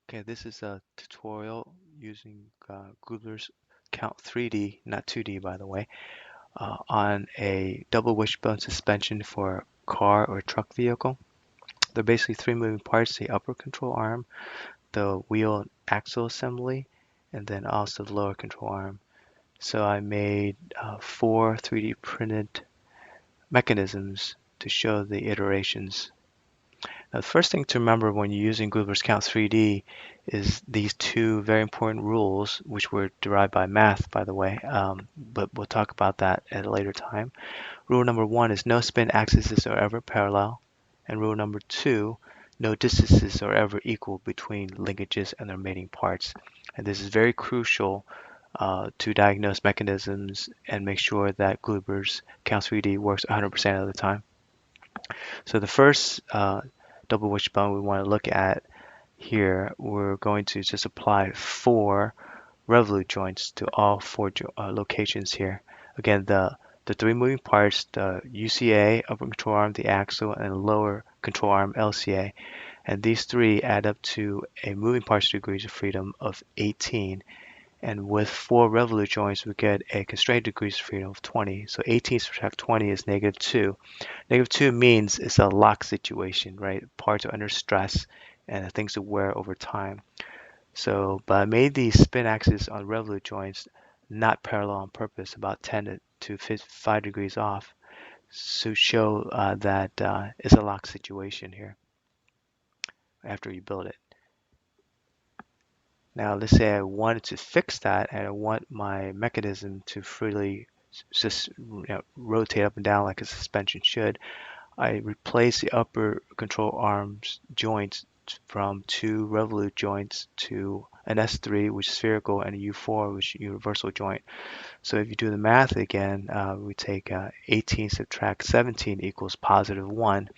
Okay, this is a tutorial using Gruebler's Count 3D, not 2D by the way, on a double wishbone suspension for a car or truck vehicle. There are basically three moving parts: the upper control arm, the wheel and axle assembly, and then also the lower control arm. So I made four 3D printed mechanisms to show the iterations. Now, the first thing to remember when you're using Gruber's Count 3D is these two very important rules, which were derived by math, by the way, but we'll talk about that at a later time. Rule number one is no spin axes are ever parallel, and rule number two, no distances are ever equal between linkages and their mating parts. And this is very crucial to diagnose mechanisms and make sure that Gruber's Count 3D works 100% of the time. So the first double wishbone we want to look at here, we're going to just apply four revolute joints to all four locations here. Again, the three moving parts, the UCA, upper control arm, the axle, and lower control arm, LCA. And these three add up to a moving parts degrees of freedom of 18. And with four revolute joints, we get a constrained degrees of freedom of 20. So 18 subtract 20 is -2. -2 means it's a lock situation, right? Parts are under stress and things will wear over time. So, but I made these spin axes on revolute joints not parallel on purpose, about 10 to 5 degrees off, to show that it's a lock situation here after you build it. Now, let's say I wanted to fix that and I want my mechanism to freely just rotate up and down like a suspension should. I replace the upper control arms joints from two revolute joints to an S3, which is spherical, and a U4, which is universal joint. So if you do the math again, we take 18 subtract 17 equals +1,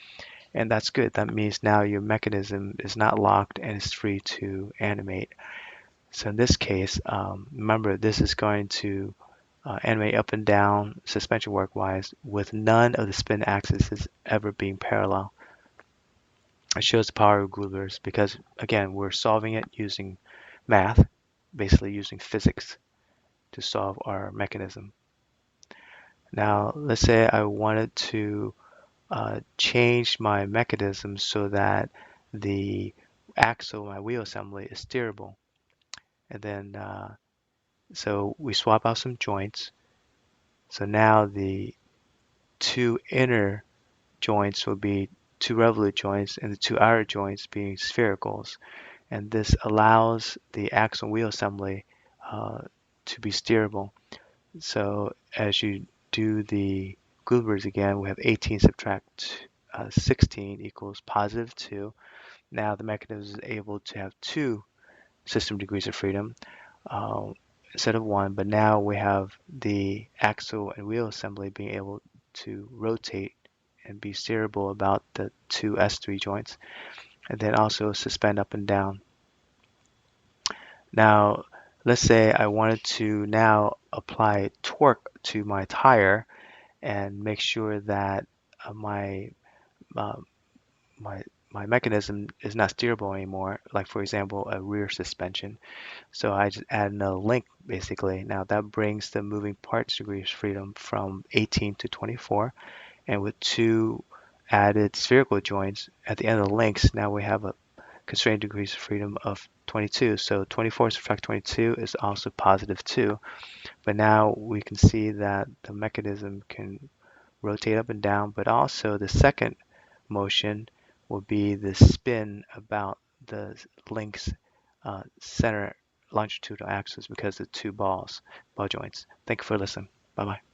and that's good. That means now your mechanism is not locked and is free to animate. So in this case, remember this is going to animate up and down suspension work wise with none of the spin axes ever being parallel. It shows the power of Gruebler's because again we're solving it using math, basically using physics to solve our mechanism. Now let's say I wanted to change my mechanism so that the axle, my wheel assembly, is steerable. And then so we swap out some joints. So now the two inner joints will be two revolute joints and the two outer joints being sphericals. And this allows the axle wheel assembly to be steerable. So as you do the Gruber's again, we have 18 subtract 16 equals +2. Now the mechanism is able to have two system degrees of freedom instead of one, but now we have the axle and wheel assembly being able to rotate and be steerable about the two S3 joints, and then also suspend up and down. Now, let's say I wanted to now apply torque to my tire and make sure that my uh, my my mechanism is not steerable anymore, like for example a rear suspension. So I just add another link basically. Now that brings the moving parts degrees of freedom from 18 to 24, and with two added spherical joints at the end of the links, now we have a constrained degrees of freedom of 22. So 24 subtract 22 is also +2. But now we can see that the mechanism can rotate up and down, but also the second motion will be the spin about the link's center longitudinal axis because of two ball joints. Thank you for listening. Bye bye.